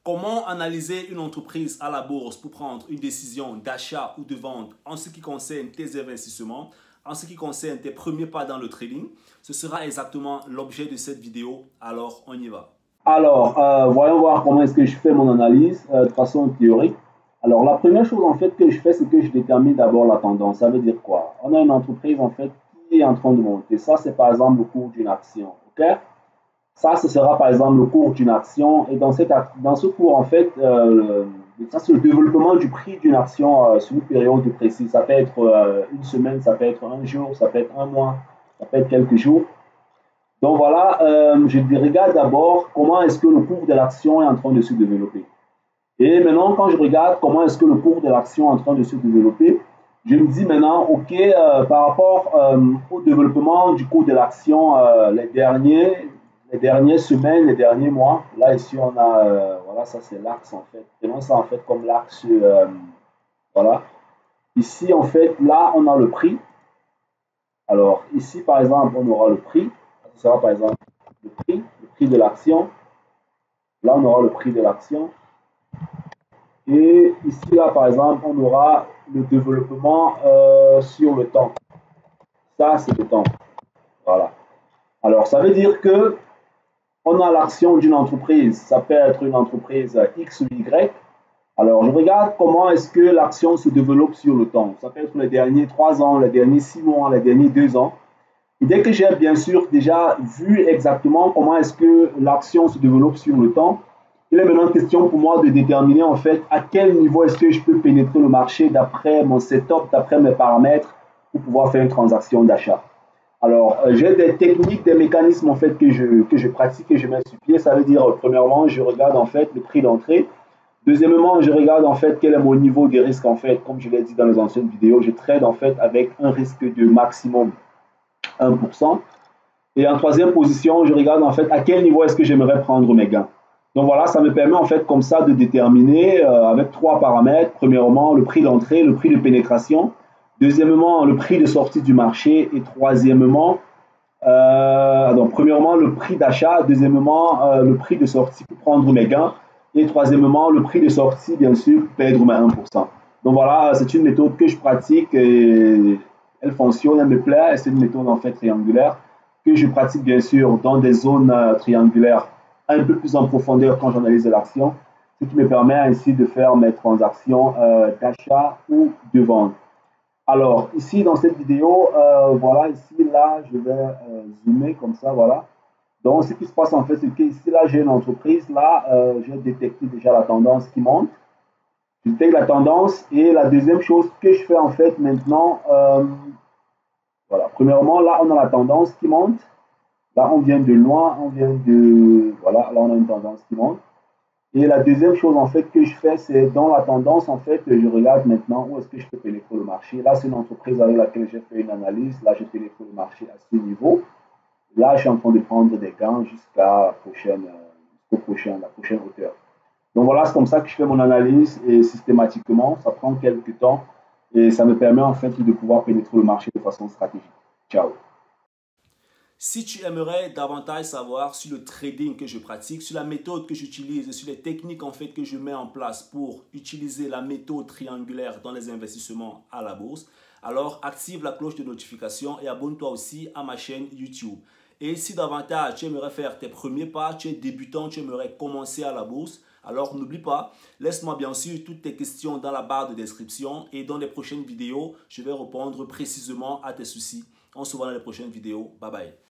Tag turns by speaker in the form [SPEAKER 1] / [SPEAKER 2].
[SPEAKER 1] Comment analyser une entreprise à la bourse pour prendre une décision d'achat ou de vente en ce qui concerne tes investissements, en ce qui concerne tes premiers pas dans le trading? Ce sera exactement l'objet de cette vidéo, alors on y va.
[SPEAKER 2] Alors, voyons voir comment est-ce que je fais mon analyse de façon théorique. Alors, la première chose en fait que je fais, c'est que je détermine d'abord la tendance. Ça veut dire quoi? On a une entreprise en fait qui est en train de monter. Ça, c'est par exemple le cours d'une action. Ok? Ça, ce sera par exemple le cours d'une action. Et dans ce cours, en fait, ça, c'est le développement du prix d'une action sur une période précise. Ça peut être une semaine, ça peut être un jour, ça peut être un mois, ça peut être quelques jours. Donc voilà, je regarde d'abord comment est-ce que le cours de l'action est en train de se développer. Et maintenant, quand je regarde comment est-ce que le cours de l'action est en train de se développer, je me dis maintenant, OK, par rapport au développement du cours de l'action, les dernières semaines, les derniers mois, là ici on a, voilà, ça c'est l'axe en fait. Prenons ça en fait comme l'axe, voilà. Ici en fait, là on a le prix. Alors ici par exemple, on aura le prix. Ce sera par exemple le prix de l'action. Là on aura le prix de l'action. Et ici, là, par exemple, on aura le développement sur le temps. Ça, c'est le temps. Voilà. Alors, ça veut dire que on a l'action d'une entreprise. Ça peut être une entreprise X ou Y. Alors, je regarde comment est-ce que l'action se développe sur le temps. Ça peut être les derniers 3 ans, les derniers 6 mois, les derniers 2 ans. Et dès que j'ai bien sûr déjà vu exactement comment est-ce que l'action se développe sur le temps, il est maintenant question pour moi de déterminer en fait à quel niveau est-ce que je peux pénétrer le marché d'après mon setup, d'après mes paramètres pour pouvoir faire une transaction d'achat. Alors, j'ai des techniques, des mécanismes en fait que je pratique et je mets sur pied. Ça veut dire, premièrement, je regarde en fait le prix d'entrée. Deuxièmement, je regarde en fait quel est mon niveau de risque en fait. Comme je l'ai dit dans les anciennes vidéos, je trade en fait avec un risque de maximum 1%. Et en troisième position, je regarde en fait à quel niveau est-ce que j'aimerais prendre mes gains. Donc voilà, ça me permet en fait comme ça de déterminer avec 3 paramètres. Premièrement, le prix d'entrée, le prix de pénétration. Deuxièmement, le prix de sortie du marché. Et troisièmement, donc premièrement, le prix d'achat. Deuxièmement, le prix de sortie pour prendre mes gains. Et troisièmement, le prix de sortie, bien sûr, pour perdre mes 1%. Donc voilà, c'est une méthode que je pratique et elle fonctionne, elle me plaît. C'est une méthode en fait triangulaire que je pratique bien sûr dans des zones triangulaires un peu plus en profondeur quand j'analyse l'action, ce qui me permet ainsi de faire mes transactions d'achat ou de vente. Alors ici dans cette vidéo, voilà, ici là, je vais zoomer comme ça, voilà. Donc ce qui se passe en fait, c'est qu'ici là, j'ai une entreprise, là, j'ai détecté déjà la tendance qui monte. Je détecte la tendance et la deuxième chose que je fais en fait maintenant, voilà, premièrement, là, on a la tendance qui monte. Là, on vient de loin, on vient de... Voilà, là, on a une tendance qui monte. Et la deuxième chose, en fait, que je fais, c'est dans la tendance, en fait, je regarde maintenant où est-ce que je peux pénétrer le marché. Là, c'est une entreprise avec laquelle j'ai fait une analyse. Là, je pénètre le marché à ce niveau. Là, je suis en train de prendre des gains jusqu'à la prochaine hauteur. Donc, voilà, c'est comme ça que je fais mon analyse et systématiquement, ça prend quelques temps et ça me permet, en fait, de pouvoir pénétrer le marché de façon stratégique. Ciao.
[SPEAKER 1] Si tu aimerais davantage savoir sur le trading que je pratique, sur la méthode que j'utilise et sur les techniques en fait que je mets en place pour utiliser la méthode triangulaire dans les investissements à la bourse, alors active la cloche de notification et abonne-toi aussi à ma chaîne YouTube. Et si davantage tu aimerais faire tes premiers pas, tu es débutant, tu aimerais commencer à la bourse, alors n'oublie pas, laisse-moi bien sûr toutes tes questions dans la barre de description et dans les prochaines vidéos, je vais répondre précisément à tes soucis. On se voit dans les prochaines vidéos. Bye bye.